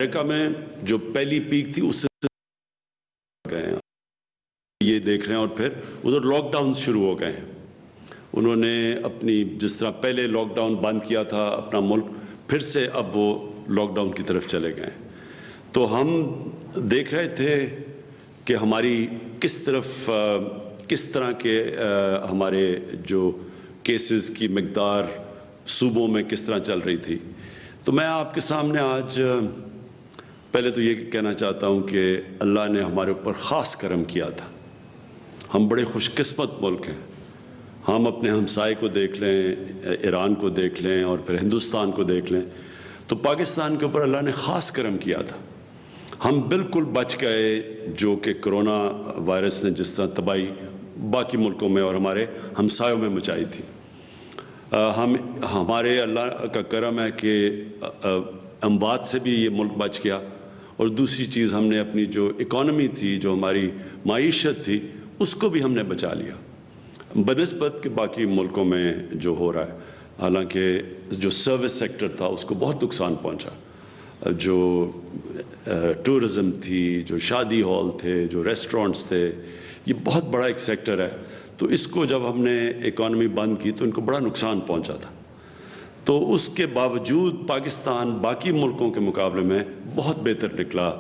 امریکہ میں جو پہلی پیک تھی اس سے گئے ہیں، یہ دیکھ رہے ہیں، اور پھر ادھر لاک ڈاؤن شروع ہو گئے ہیں. انہوں نے اپنی جس طرح پہلے لاک ڈاؤن بند کیا تھا اپنا ملک، پھر سے اب وہ لاک ڈاؤن کی طرف چلے گئے ہیں. تو ہم دیکھ رہے تھے کہ ہماری کس طرح کے ہمارے جو کیسز کی مقدار صوبوں میں کس طرح چل رہی تھی. تو میں آپ کے سامنے آج پہلے تو یہ کہنا چاہتا ہوں کہ اللہ نے ہمارے اوپر خاص کرم کیا تھا. ہم بڑے خوش قسمت ملک ہیں. ہم اپنے ہمسائے کو دیکھ لیں، ایران کو دیکھ لیں، اور پھر ہندوستان کو دیکھ لیں، تو پاکستان کے اوپر اللہ نے خاص کرم کیا تھا. ہم بالکل بچ گئے جو کہ کرونا وائرس نے جس طرح تباہی باقی ملکوں میں اور ہمارے ہمسایوں میں مچائی تھی. ہمارے اللہ کا کرم ہے کہ اموات سے بھی یہ ملک بچ گیا. اور دوسری چیز، ہم نے اپنی جو اکانومی تھی، جو ہماری معیشت تھی، اس کو بھی ہم نے بچا لیا بنسبت کہ باقی ملکوں میں جو ہو رہا ہے. حالانکہ جو سروس سیکٹر تھا اس کو بہت نقصان پہنچا. جو ٹورزم تھی، جو شادی ہال تھے، جو ریسٹورنٹس تھے، یہ بہت بڑا ایک سیکٹر ہے. تو اس کو جب ہم نے اکانومی بند کی تو ان کو بڑا نقصان پہنچا تھا. تو اس کے باوجود پاکستان باقی ملکوں کے مقابلے میں بہت بہتر نکلا.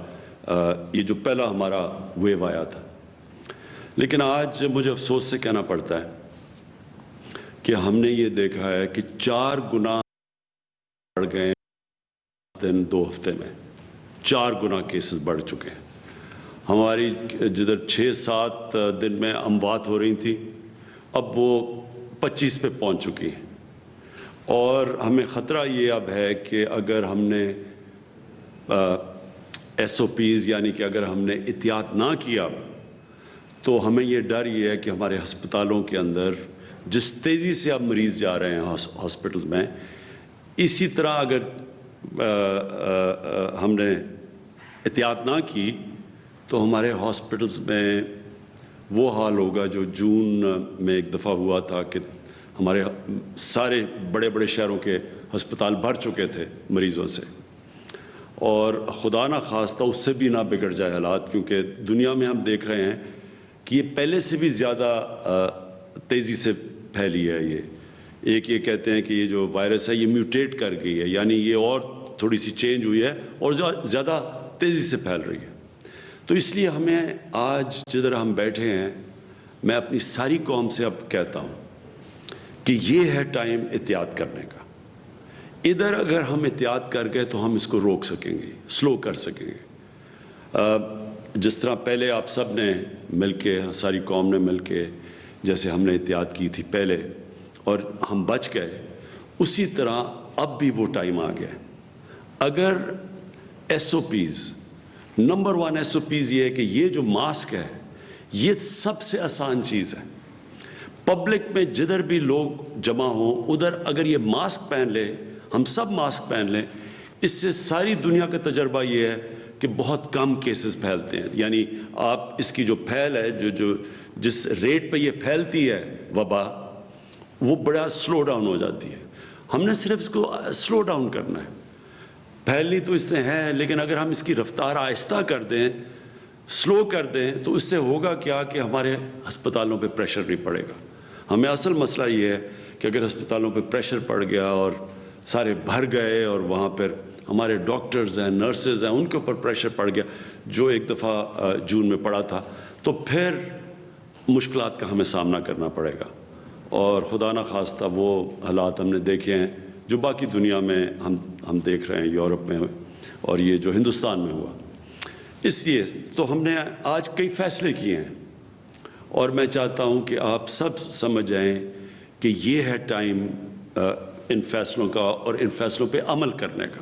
یہ جو پہلا ہمارا ویو آیا تھا. لیکن آج مجھے افسوس سے کہنا پڑتا ہے کہ ہم نے یہ دیکھا ہے کہ 4 گنا بڑھ گئے دن 2 ہفتے میں. 4 گنا کیسز بڑھ چکے ہیں. ہماری جدھر 6-7 دن میں اموات ہو رہی تھی، اب وہ 25 پہ پہنچ چکی ہیں. اور ہمیں خطرہ یہ اب ہے کہ اگر ہم نے ایس او پیز یعنی کہ اگر ہم نے احتیاط نہ کیا تو ہمیں یہ ڈر یہ ہے کہ ہمارے ہسپتالوں کے اندر جس تیزی سے اب مریض جا رہے ہیں ہاسپٹل میں، اسی طرح اگر ہم نے احتیاط نہ کی تو ہمارے ہاسپٹلز میں وہ حال ہوگا جو جون میں ایک دفعہ ہوا تھا کہ ہمارے سارے بڑے بڑے شہروں کے ہسپتال بھر چکے تھے مریضوں سے. اور خدا نہ خواستہ اس سے بھی نہ بگڑ جائے حالات، کیونکہ دنیا میں ہم دیکھ رہے ہیں کہ یہ پہلے سے بھی زیادہ تیزی سے پھیلی ہے. یہ کہتے ہیں کہ یہ جو وائرس ہے یہ میوٹیٹ کر گئی ہے، یعنی یہ اور تھوڑی سی چینج ہوئی ہے اور زیادہ تیزی سے پھیل رہی ہے. تو اس لیے ہمیں آج جدھر ہم بیٹھے ہیں، میں اپنی ساری قوم سے اب کہتا ہوں کہ یہ ہے ٹائم احتیاط کرنے کا. ادھر اگر ہم احتیاط کر گئے تو ہم اس کو روک سکیں گے، سلو کر سکیں گے. جس طرح پہلے آپ سب نے مل کے، ساری قوم نے مل کے جیسے ہم نے احتیاط کی تھی پہلے اور ہم بچ گئے، اسی طرح اب بھی وہ ٹائم آ گیا. اگر S O Ps, number 1 S O Ps یہ ہے کہ یہ جو ماسک ہے یہ سب سے آسان چیز ہے. پبلک میں جدھر بھی لوگ جمع ہوں ادھر اگر یہ ماسک پہن لے، ہم سب ماسک پہن لیں، اس سے ساری دنیا کا تجربہ یہ ہے کہ بہت کم کیسز پھیلتے ہیں. یعنی آپ اس کی جو پھیل ہے، جس ریٹ پہ یہ پھیلتی ہے وبا، وہ بڑا سلو ڈاؤن ہو جاتی ہے. ہم نے صرف اس کو سلو ڈاؤن کرنا ہے. پھیلنی تو اس نے ہے، لیکن اگر ہم اس کی رفتار آہستہ کر دیں، سلو کر دیں، تو اس سے ہوگا کیا کہ ہمارے ہسپتالوں پہ پریشر نہیں پڑے گا. ہمیں اصل مسئلہ یہ ہے کہ اگر ہسپتالوں پہ پریشر پڑ گیا اور سارے بھر گئے اور وہاں پر ہمارے ڈاکٹرز ہیں، نرسز ہیں، ان کے اوپر پریشر پڑ گیا جو ایک دفعہ جون میں پڑا تھا، تو پھر مشکلات کا ہمیں سامنا کرنا پڑے گا. اور خدا نہ خواستہ وہ حالات ہم نے دیکھے ہیں جو باقی دنیا میں ہم دیکھ رہے ہیں، یورپ میں اور یہ جو ہندوستان میں ہوا. اس لیے تو ہم نے آج کئی فیصلے کیے ہیں اور میں چاہتا ہوں کہ آپ سب سمجھ جائیں کہ یہ ہے ٹائم ان فیصلوں کا اور ان فیصلوں پہ عمل کرنے کا.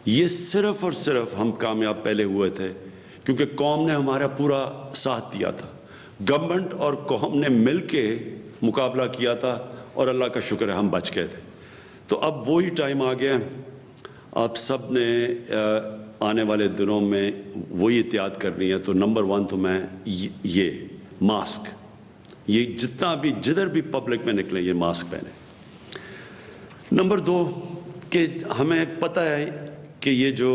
یہ صرف اور صرف ہم کامیاب پہلے ہوئے تھے کیونکہ قوم نے ہمارا پورا ساتھ دیا تھا. گورنمنٹ اور قوم نے مل کے مقابلہ کیا تھا اور اللہ کا شکر ہے ہم بچ گئے تھے. تو اب وہی ٹائم آ گیا. آپ سب نے آنے والے دنوں میں وہی احتیاط کرنی ہے. تو نمبر 1 تو میں یہ ماسک، یہ جتنا بھی جدھر بھی پبلک میں نکلیں یہ ماسک پہنیں. نمبر 2 کہ ہمیں پتہ ہے کہ یہ جو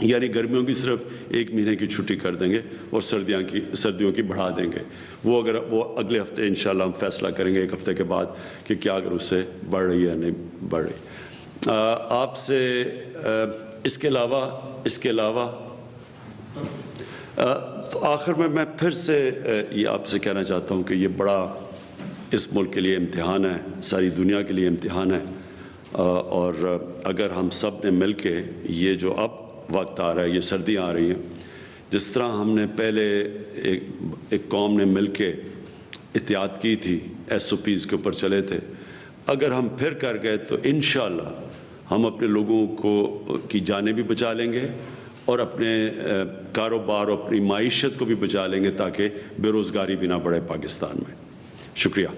یعنی گرمیوں کی صرف 1 مہینے کی چھٹی کر دیں گے اور سردیوں کی بڑھا دیں گے. وہ اگلے ہفتے انشاءاللہ ہم فیصلہ کریں گے 1 ہفتے کے بعد کہ کیا اگر اس سے بڑھ رہی ہے یا نہیں بڑھ رہی. آپ سے اس کے علاوہ تو آخر میں پھر سے یہ آپ سے کہنا چاہتا ہوں کہ یہ بڑا اس ملک کے لیے امتحان ہے، ساری دنیا کے لیے امتحان ہے، اور اگر ہم سب نے مل کے یہ جو اب وقت آ رہا ہے، یہ سردیاں آ رہی ہیں، جس طرح ہم نے پہلے ایک قوم نے مل کے احتیاط کی تھی، SOPs کے اوپر چلے تھے، اگر ہم پھر کر گئے تو انشاءاللہ ہم اپنے لوگوں کی جانیں بھی بچا لیں گے اور اپنے کاروبار اور اپنی معیشت کو بھی بچا لیں گے تاکہ بے روزگاری بھی نہ بڑھے پاکستان میں. شکریہ.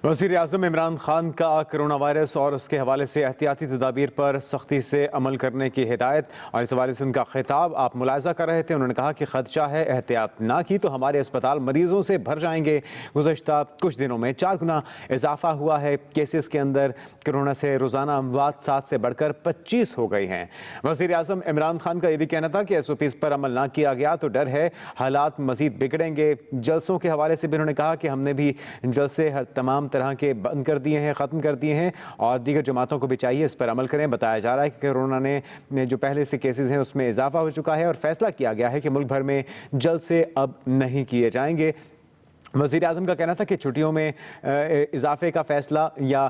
وزیر اعظم عمران خان کا کرونا وائرس اور اس کے حوالے سے احتیاطی تدابیر پر سختی سے عمل کرنے کی ہدایت، اور اس حوالے سے ان کا خطاب آپ ملاحظہ کر رہے تھے. انہوں نے کہا کہ خدشہ ہے احتیاط نہ کی تو ہمارے اسپتال مریضوں سے بھر جائیں گے. گزشتہ کچھ دنوں میں 4 گنا اضافہ ہوا ہے کیسز کے اندر. کرونا سے روزانہ اموات 7 سے بڑھ کر 25 ہو گئی ہیں. وزیر اعظم عمران خان کا یہ بھی کہنا تھا کہ SOPs پر عمل نہ کیا گیا تو ڈر ہے حالات مزید بگڑیں گے. جلسوں کے حوالے سے بھی انہوں نے کہا کہ ہم نے بھی جلسے تمام طرح کے بند کر دیے ہیں، ختم کر دیے ہیں، اور دیگر جماعتوں کو بھی چاہیے اس پر عمل کریں. بتایا جا رہا ہے کہ کورونا نے جو پہلے سے کیسز ہیں اس میں اضافہ ہو چکا ہے اور فیصلہ کیا گیا ہے کہ ملک بھر میں جلسے اب نہیں کیے جائیں گے. وزیر اعظم کا کہنا تھا کہ چھٹیوں میں اضافے کا فیصلہ یا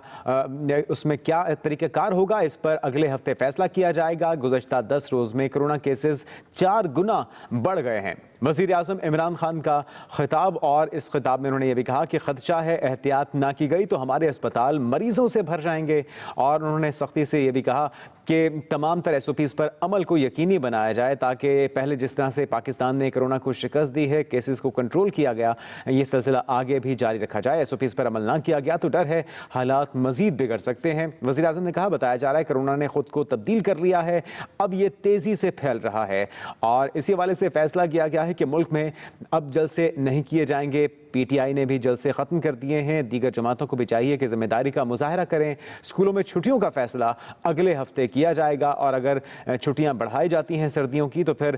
اس میں کیا طریقہ کار ہوگا اس پر اگلے ہفتے فیصلہ کیا جائے گا. گزشتہ 10 روز میں کرونا کیسز 4 گنا بڑھ گئے ہیں. وزیر اعظم عمران خان کا خطاب، اور اس خطاب میں انہوں نے یہ بھی کہا کہ خدشہ ہے احتیاط نہ کی گئی تو ہمارے اسپتال مریضوں سے بھر جائیں گے. اور انہوں نے سختی سے یہ بھی کہا کہ تمام تر SOPs پر عمل کو یقینی بنایا جائے تاکہ پہلے جس طرح سے پاکستان نے کرونا کو شکست دی ہے، کیسز کو کنٹرول کیا گیا، یہ سلسلہ آگے بھی جاری رکھا جائے. SOPs پر عمل نہ کیا گیا تو ڈر ہے حالات مزید بگڑ سکتے ہیں. وزیر اعظم نے کہا بتایا جا رہا ہے کرونا نے خود کو تبدیل کر لیا ہے، اب یہ تیزی سے پھیل رہا ہے، اور اسی حوالے سے فیصلہ کیا گیا ہے کہ ملک میں اب جلسے نہیں کیے جائیں گے. PTI نے بھی جلسے ختم کر دیے ہیں. دیگر جماعتوں کو بھی چاہیے کہ ذمہ داری کا مظاہرہ کریں. اسکولوں میں چھٹیوں کا فیصلہ اگلے ہفتے کیا جائے گا، اور اگر چھٹیاں بڑھائی جاتی ہیں سردیوں کی تو پھر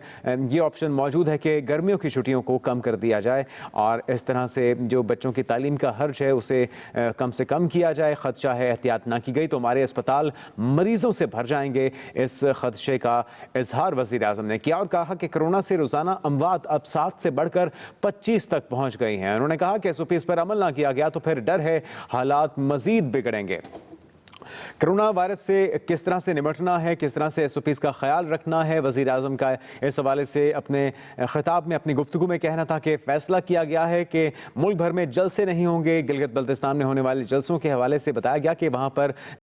یہ آپشن موجود ہے کہ گرمیوں کی چھٹیوں کو کم کر دیا جائے، اور اس طرح سے جو بچوں کی تعلیم کا خرچ ہے اسے کم سے کم کیا جائے. خدشہ ہے احتیاط نہ کی گئی تو ہمارے اسپتال مریضوں سے بھر جائیں گے. اس خدشے کا اظہار وزیر اعظم نے کیا اور کہا کہ کرونا سے روزانہ اموات اب 7 سے بڑھ کر 25 تک پہنچ گئی ہیں. انہوں نے کہا کہ SOPs پر عمل نہ کیا گیا تو پھر ڈر ہے حالات مزید بگڑیں گے. کرونا وائرس سے کس طرح سے نمٹنا ہے، کس طرح سے SOPs کا خیال رکھنا ہے، وزیر اعظم کا اس حوالے سے اپنے خطاب میں، اپنی گفتگو میں کہنا تھا کہ فیصلہ کیا گیا ہے کہ ملک بھر میں جلسے نہیں ہوں گے. گلگت بلتستان میں ہونے والے جلسوں کے حوالے سے بتایا گیا کہ وہاں پر